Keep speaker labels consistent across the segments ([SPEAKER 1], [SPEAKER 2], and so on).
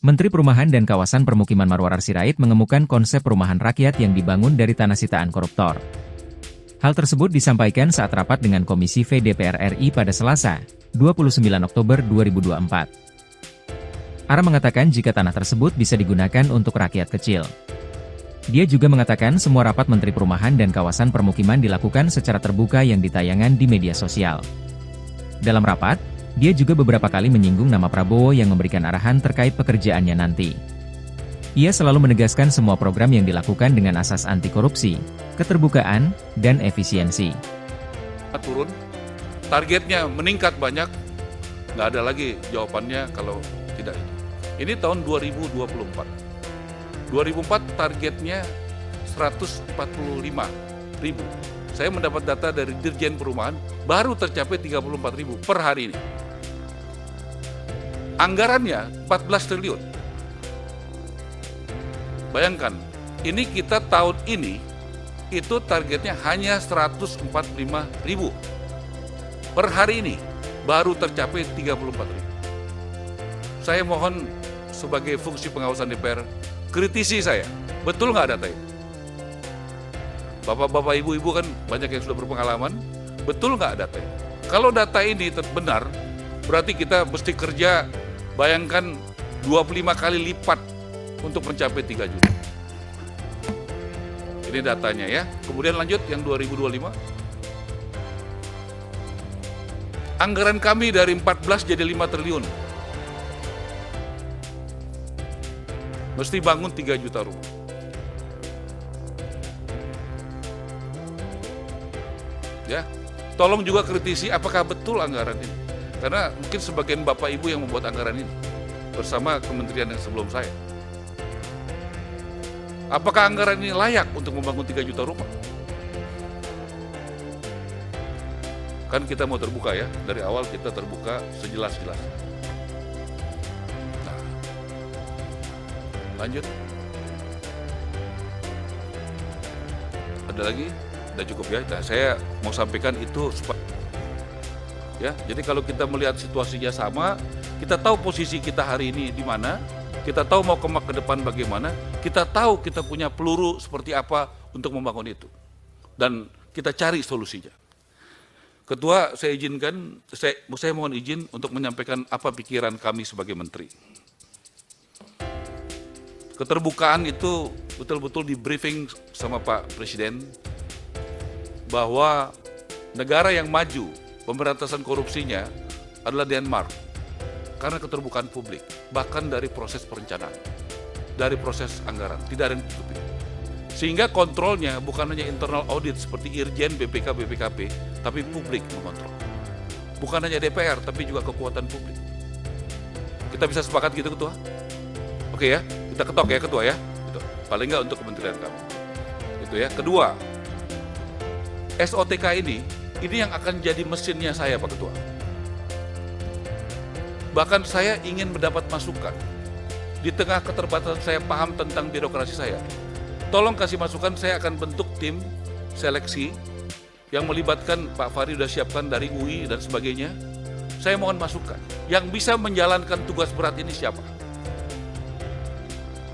[SPEAKER 1] Menteri Perumahan dan Kawasan Permukiman Marwarar Sirait mengemukakan konsep perumahan rakyat yang dibangun dari tanah sitaan koruptor. Hal tersebut disampaikan saat rapat dengan Komisi V DPR RI pada Selasa, 29 Oktober 2024. Ara mengatakan jika tanah tersebut bisa digunakan untuk rakyat kecil. Dia juga mengatakan semua rapat Menteri Perumahan dan Kawasan Permukiman dilakukan secara terbuka yang ditayangkan di media sosial. Dalam rapat, dia juga beberapa kali menyinggung nama Prabowo yang memberikan arahan terkait pekerjaannya nanti. Ia selalu menegaskan semua program yang dilakukan dengan asas anti korupsi, keterbukaan, dan efisiensi.
[SPEAKER 2] Turun, targetnya meningkat banyak, nggak ada lagi jawabannya kalau tidak. Ini tahun 2024. 2004 targetnya 145.000. Saya mendapat data dari Dirjen Perumahan, baru tercapai 34.000 per hari ini. Anggarannya 14 triliun. Bayangkan, ini kita tahun ini, itu targetnya hanya 145.000. Per hari ini, baru tercapai 34.000. Saya mohon sebagai fungsi pengawasan DPR, kritisi saya, betul nggak data ini? Bapak-bapak, ibu-ibu kan banyak yang sudah berpengalaman, betul nggak data ini? Kalau data ini benar, berarti kita mesti kerja, bayangkan 25 kali lipat untuk mencapai 3 juta. Ini datanya ya. Kemudian lanjut yang 2025. Anggaran kami dari 14 jadi 5 triliun. Mesti bangun 3 juta rumah. Ya, tolong juga kritisi apakah betul anggaran ini. Karena mungkin sebagian Bapak Ibu yang membuat anggaran ini bersama kementerian yang sebelum saya. Apakah anggaran ini layak untuk membangun 3 juta rumah? Kan kita mau terbuka ya, dari awal kita terbuka sejelas-jelasnya. Lanjut. Ada lagi? Sudah cukup ya. Nah, saya mau sampaikan itu ya. Jadi kalau kita melihat situasinya sama, kita tahu posisi kita hari ini di mana, kita tahu mau ke depan bagaimana, kita tahu kita punya peluru seperti apa untuk membangun itu. Dan kita cari solusinya. Ketua, saya izinkan, saya mohon izin untuk menyampaikan apa pikiran kami sebagai menteri. Keterbukaan itu betul-betul di briefing sama Pak Presiden bahwa negara yang maju pemberantasan korupsinya adalah Denmark karena keterbukaan publik, bahkan dari proses perencanaan, dari proses anggaran, tidak ada yang ditutupi. Sehingga kontrolnya bukan hanya internal audit seperti Irjen, BPK, BPKP, tapi publik mengontrol. Bukan hanya DPR, tapi juga kekuatan publik. Kita bisa sepakat gitu, Ketua? Oke ya, kita ketok ya Ketua ya, gitu. Paling nggak untuk kementerian kami. Gitu ya. Kedua, SOTK ini yang akan jadi mesinnya saya Pak Ketua. Bahkan saya ingin mendapat masukan. Di tengah keterbatasan saya paham tentang birokrasi saya. Tolong kasih masukan, saya akan bentuk tim seleksi yang melibatkan Pak Fahri sudah siapkan dari UI dan sebagainya. Saya mohon masukan. Yang bisa menjalankan tugas berat ini siapa?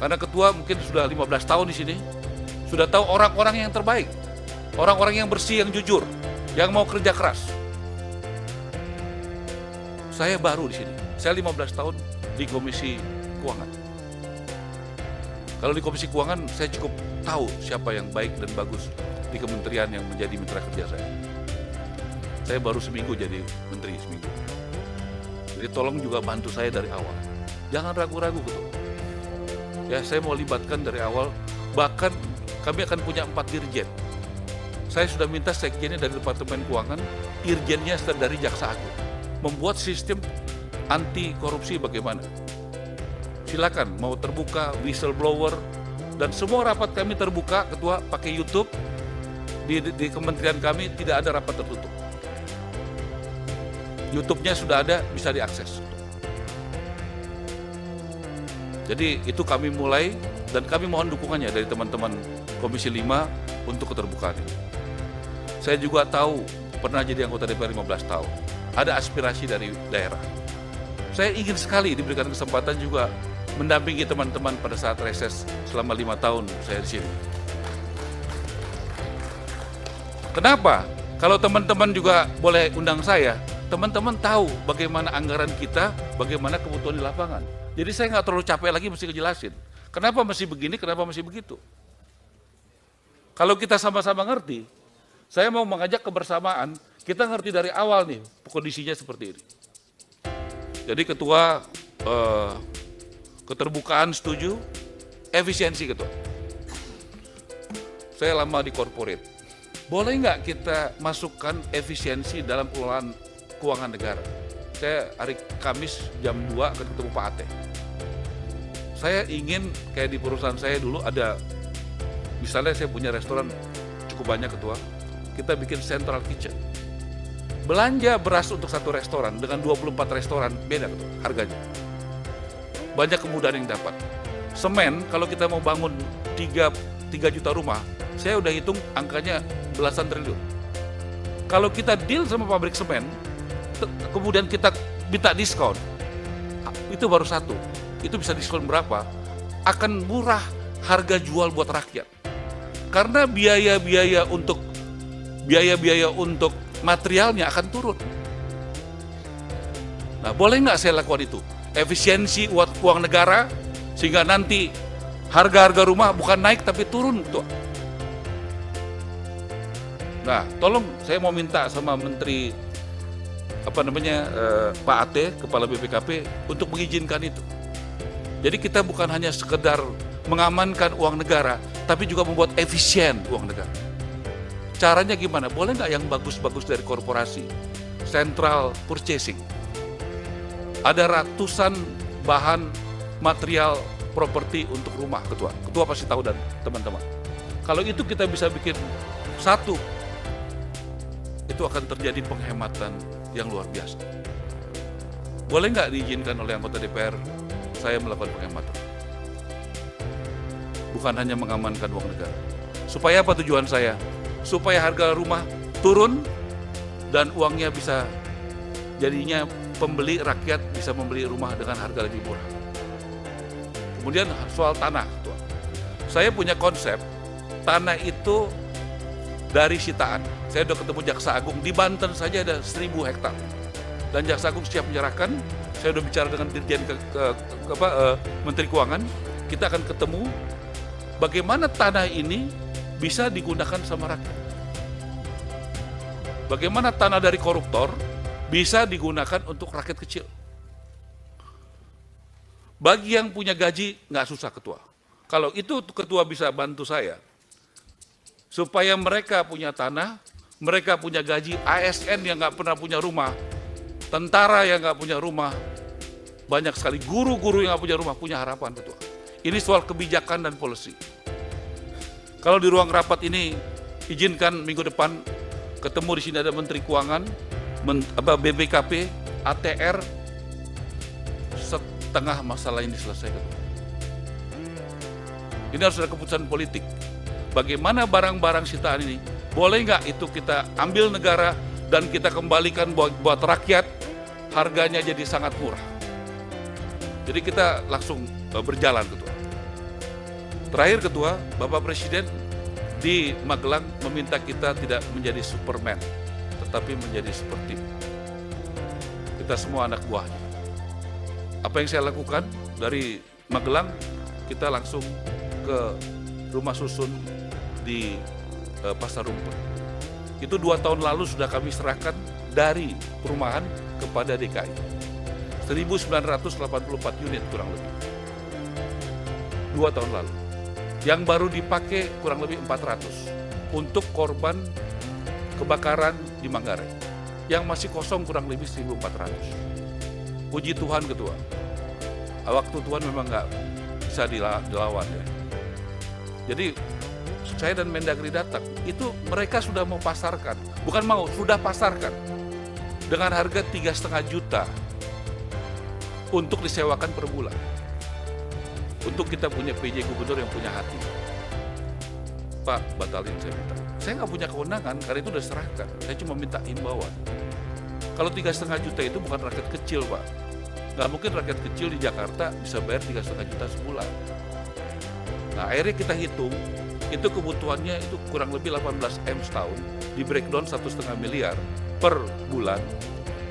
[SPEAKER 2] Karena Ketua mungkin sudah 15 tahun di sini, sudah tahu orang-orang yang terbaik, orang-orang yang bersih, yang jujur, yang mau kerja keras. Saya baru di sini, saya 15 tahun di Komisi Keuangan. Kalau di Komisi Keuangan, saya cukup tahu siapa yang baik dan bagus di kementerian yang menjadi mitra kerja saya. Saya baru seminggu jadi menteri, seminggu. Jadi tolong juga bantu saya dari awal. Jangan ragu-ragu, Ketua. Ya, saya mau libatkan dari awal, bahkan kami akan punya 4 dirjen. Saya sudah minta sekjennya dari Departemen Keuangan, irjennya dari Jaksa Agung. Membuat sistem anti korupsi bagaimana. Silakan, mau terbuka, whistleblower, dan semua rapat kami terbuka, Ketua, pakai YouTube. Di kementerian kami tidak ada rapat tertutup. YouTube-nya sudah ada, bisa diakses. Jadi itu kami mulai dan kami mohon dukungannya dari teman-teman Komisi 5 untuk keterbukaan ini. Saya juga tahu pernah jadi anggota DPR 15 tahun. Ada aspirasi dari daerah. Saya ingin sekali diberikan kesempatan juga mendampingi teman-teman pada saat reses selama 5 tahun saya di sini. Kenapa? Kalau teman-teman juga boleh undang saya, teman-teman tahu bagaimana anggaran kita, bagaimana kebutuhan di lapangan. Jadi saya nggak terlalu capek lagi mesti ngejelasin. Kenapa mesti begini, kenapa mesti begitu. Kalau kita sama-sama ngerti, saya mau mengajak kebersamaan, kita ngerti dari awal nih, kondisinya seperti ini. Jadi ketua, keterbukaan setuju, efisiensi ketua. Saya lama di corporate. Boleh nggak kita masukkan efisiensi dalam pengelolaan keuangan negara? Saya hari Kamis jam 2 akan ketemu Pak Ate. Saya ingin kayak di perusahaan saya dulu ada, misalnya saya punya restoran cukup banyak ketua, kita bikin central kitchen. Belanja beras untuk satu restoran dengan 24 restoran beda ketua, harganya. Banyak kemudahan yang dapat. Semen kalau kita mau bangun 3 juta rumah, saya udah hitung angkanya belasan triliun. Kalau kita deal sama pabrik semen, kemudian kita minta diskon, itu baru satu. Itu bisa diskon berapa? Akan murah harga jual buat rakyat. Karena biaya-biaya untuk materialnya akan turun. Nah, boleh nggak saya lakukan itu? Efisiensi uang negara, sehingga nanti harga-harga rumah bukan naik tapi turun tuh. Nah, tolong saya mau minta sama Menteri Pak Ate, Kepala BPKP untuk mengizinkan itu. Jadi kita bukan hanya sekedar mengamankan uang negara, tapi juga membuat efisien uang negara. Caranya gimana? Boleh nggak yang bagus-bagus dari korporasi? Central purchasing. Ada ratusan bahan material properti untuk rumah, ketua. Ketua pasti tahu dan teman-teman. Kalau itu kita bisa bikin satu, itu akan terjadi penghematan yang luar biasa. Boleh nggak diizinkan oleh anggota DPR saya melakukan penghematan? Bukan hanya mengamankan uang negara. Supaya apa tujuan saya? Supaya harga rumah turun dan uangnya bisa, jadinya pembeli rakyat bisa membeli rumah dengan harga lebih murah. Kemudian soal tanah. Saya punya konsep, tanah itu dari sitaan. Saya sudah ketemu Jaksa Agung, di Banten saja ada 1.000 hektar. Dan Jaksa Agung siap menyerahkan, saya sudah bicara dengan Dirjen Menteri Keuangan, kita akan ketemu bagaimana tanah ini bisa digunakan sama rakyat. Bagaimana tanah dari koruptor bisa digunakan untuk rakyat kecil. Bagi yang punya gaji, nggak susah ketua. Kalau itu ketua bisa bantu saya, supaya mereka punya tanah, mereka punya gaji, ASN yang nggak pernah punya rumah, tentara yang nggak punya rumah, banyak sekali guru-guru yang nggak punya rumah, punya harapan ketua. Ini soal kebijakan dan policy. Kalau di ruang rapat ini, izinkan minggu depan ketemu di sini ada Menteri Keuangan, BPKP, ATR, setengah masalah ini selesai. Ini harus ada keputusan politik. Bagaimana barang-barang sitaan ini, boleh nggak itu kita ambil negara dan kita kembalikan buat rakyat, harganya jadi sangat murah. Jadi kita langsung berjalan, ketua. Terakhir ketua, Bapak Presiden di Magelang meminta kita tidak menjadi Superman, tetapi menjadi seperti kita semua anak buahnya. Apa yang saya lakukan dari Magelang, kita langsung ke rumah susun di Pasar Rumput. Itu 2 tahun lalu sudah kami serahkan dari perumahan kepada DKI. 1.984 unit kurang lebih. 2 tahun lalu. Yang baru dipakai kurang lebih 400 untuk korban kebakaran di Manggarai. Yang masih kosong kurang lebih 1.400. Puji Tuhan ketua. Waktu Tuhan memang nggak bisa dilawan ya. Jadi saya dan Mendagri datang, itu mereka sudah mau pasarkan, bukan mau, sudah pasarkan dengan harga 3,5 juta untuk disewakan per bulan. Untuk kita punya PJ Gubernur yang punya hati. Pak, batalin saya minta. Saya nggak punya kewenangan, karena itu sudah serahkan. Saya cuma minta himbauan. Kalau 3,5 juta itu bukan rakyat kecil, Pak. Nggak mungkin rakyat kecil di Jakarta bisa bayar 3,5 juta sebulan. Nah, akhirnya kita hitung, itu kebutuhannya itu kurang lebih 18 M setahun, di breakdown 1,5 miliar per bulan,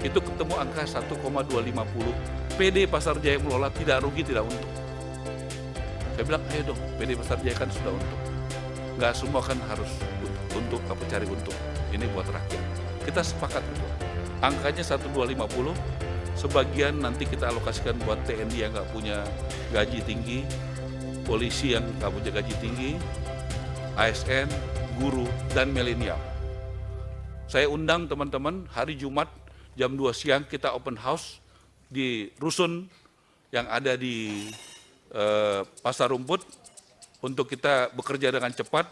[SPEAKER 2] itu ketemu angka 1,250. PD Pasar Jaya mengelola tidak rugi, tidak untung. Saya bilang, ayo dong, PD Pasar Jaya kan sudah untung. Nggak semua kan harus untuk apa cari untung. Ini buat rakyat. Kita sepakat itu. Angkanya 1,250, sebagian nanti kita alokasikan buat TNI yang nggak punya gaji tinggi, polisi yang nggak punya gaji tinggi, ASN, guru, dan milenial. Saya undang teman-teman hari Jumat jam 2 siang kita open house di rusun yang ada di Pasar Rumput untuk kita bekerja dengan cepat.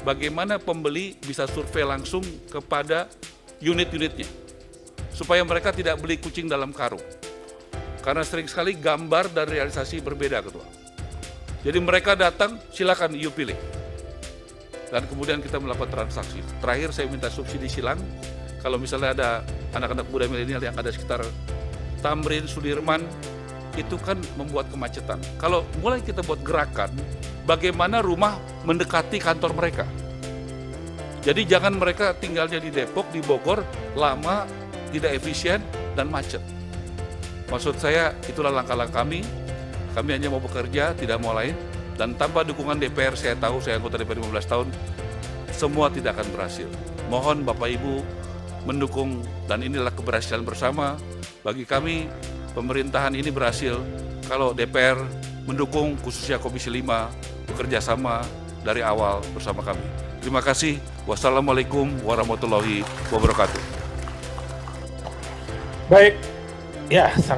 [SPEAKER 2] Bagaimana pembeli bisa survei langsung kepada unit-unitnya supaya mereka tidak beli kucing dalam karung. Karena sering sekali gambar dan realisasi berbeda, Ketua. Jadi mereka datang, silakan you pilih. Dan kemudian kita melakukan transaksi. Terakhir saya minta subsidi silang. Kalau misalnya ada anak-anak muda milenial yang ada sekitar Tamrin, Sudirman, itu kan membuat kemacetan. Kalau mulai kita buat gerakan, bagaimana rumah mendekati kantor mereka. Jadi jangan mereka tinggalnya di Depok, di Bogor, lama, tidak efisien, dan macet. Maksud saya, itulah langkah-langkah kami. Kami hanya mau bekerja, tidak mau lain. Dan tanpa dukungan DPR, saya tahu, saya anggota DPR 15 tahun, semua tidak akan berhasil. Mohon Bapak Ibu mendukung, dan inilah keberhasilan bersama. Bagi kami, pemerintahan ini berhasil kalau DPR mendukung, khususnya Komisi 5, bekerja sama dari awal bersama kami. Terima kasih. Wassalamualaikum warahmatullahi wabarakatuh.
[SPEAKER 3] Baik, ya sangat